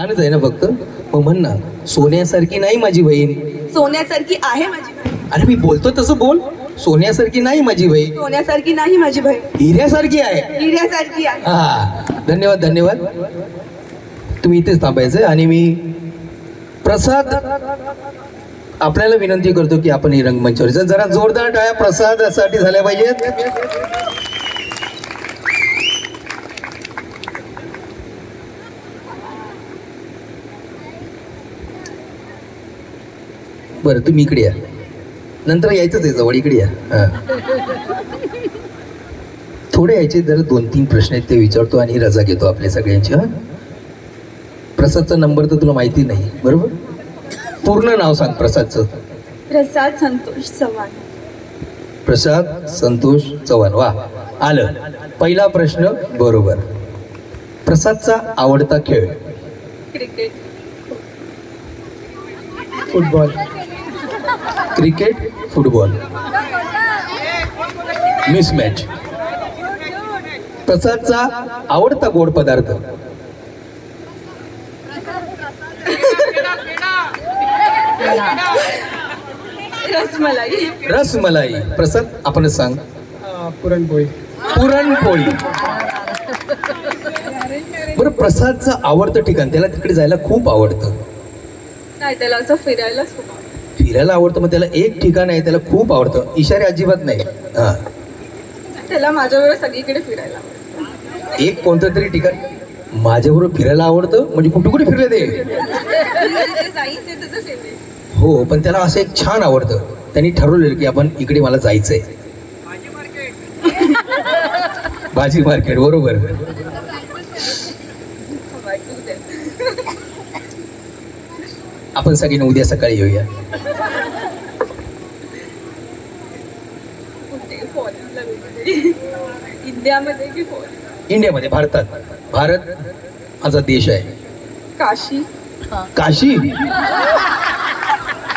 छानच आहे ना फक्त. मग म्हण ना, सोन्यासारखी नाही माझी बहीण. सोन्यासारखी आहे माझी बहीण. अरे मी बोलतो तसं बोल. सोन्यासारखी नाही माझी बहीण, सोन्यासारखी नाही माझी बहीण. हिऱ्यासारखी आहे. हिऱ्यासारखी आहे. हा, धन्यवाद धन्यवाद. तुम्ही इथेच थांबायचं आणि मी प्रसाद आपल्याला विनंती करतो की आपण ही रंगमंचावर जरा जोरदार टाळ्या प्रसादासाठी झाल्या पाहिजेत. बरं तुम्ही इकडे या, नंतर यायचंच आहे जवळ, इकडे या. हा, थोडे यायचे जरा 2-3 प्रश्न आहेत ते विचारतो आणि रजा घेतो आपल्या सगळ्यांची. हा, प्रसादचा नंबर तर तुला माहिती नाही बरोबर. पूर्ण नाव सांग प्रसादचं. प्रसाद संतोष चव्हाण. प्रसाद संतोष चव्हाण. वा, आलं. पहिला प्रश्न बरोबर. प्रसादचा आवडता खेळ. Cricket. Football. Cricket football mismatch. प्रसादचा आवडता गोड पदार्थ. रसमलाई. रसमलाई. प्रसाद आपणच सांग. पुरणपोळी. पुरणपोळी. बरं, प्रसादचं आवडतं ठिकाण, त्याला तिकडे जायला खूप आवडतं. नाही, त्याला असं फिरायलाच खूप आवडतं. फिरायला आवडतं, मग त्याला एक ठिकाण आहे त्याला खूप आवडतं. इशारे अजिबात नाही. हा, त्याला माझ्याबरोबर सगळीकडे फिरायला आवडतं. एक कोणतं तरी ठिकाण माझ्याबरोबर फिरायला आवडतं. म्हणजे कुठे कुठे फिरले ते. जिथे जाईल ते त्याचं फेवरेट. हो, पण त्याला असं एक छान आवडतं. त्यांनी ठरवलेलं की आपण इकडे मला जायचंय. भाजी मार्केट. बरोबर. आपण सगळ्यांनी उद्या सकाळी येऊया. फॉरेनला वगैरे. इंडियामध्ये की फॉरेन? इंडियामध्ये, भारतात. भारत माझा देश आहे. काशी. काशी.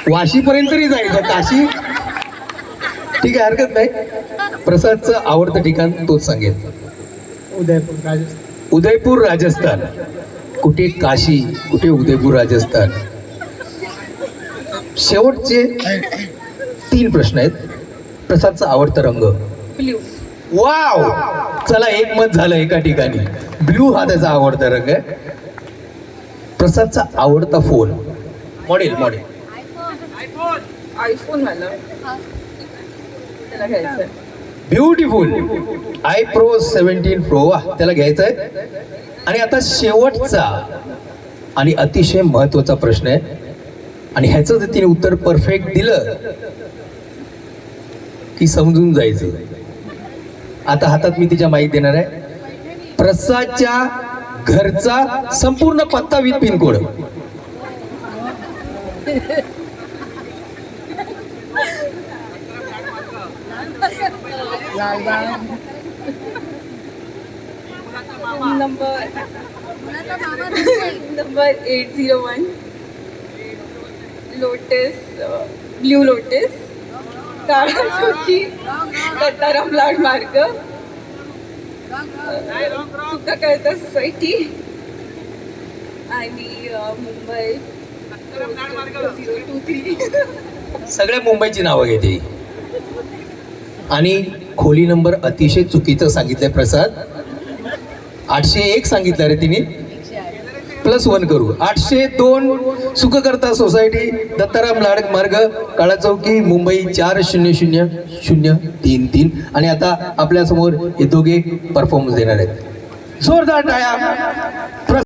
वाशीपर्यंत तरी जायचं. काशी ठीक आहे, हरकत नाही. प्रसादचं आवडतं ठिकाण तोच सांगेल. उदयपूर राजस्थान. उदयपूर राजस्थान. कुठे काशी, कुठे उदयपूर राजस्थान. शेवटचे 3 प्रश्न आहेत. प्रसादचा आवडता रंग. ब्ल्यू. वाव, चला एक मत झालं एका ठिकाणी. ब्ल्यू हा त्याचा आवडता रंग आहे. प्रसादचा आवडता फोन. मॉडेल. आयफोन मला त्याला घ्यायचं. ब्युटिफुल. iPro 17 Pro. वा, त्याला घ्यायचं आहे. आणि आता शेवटचा आणि अतिशय महत्वाचा प्रश्न आहे, आणि ह्याचं जर तिने उत्तर परफेक्ट दिलं की समजून जायचं. आता हातात मी तिच्या माहिती देणार आहे. प्रसादच्या घरचा संपूर्ण पत्ता with pincode. Number 801 lotus. Blue lotus. काळा चौकी. दत्ताराम लाड मार्ग. सुद्धा कळता सोसायटी. आणि मुंबई 023. सगळ्या मुंबईची नावं घेते. आणि खोली नंबर अतिशय चुकीचं सांगितलंय प्रसाद. 801 सांगितलं रे तिने. +1 करू. 802 सुखकर्ता सोसायटी, दत्ताराम लाड मार्ग, काळा चौकी, मुंबई 400033. आणि आता आपल्या समोर हे दोघे परफॉर्मन्स देणार आहेत. जोरदार टाळ्या.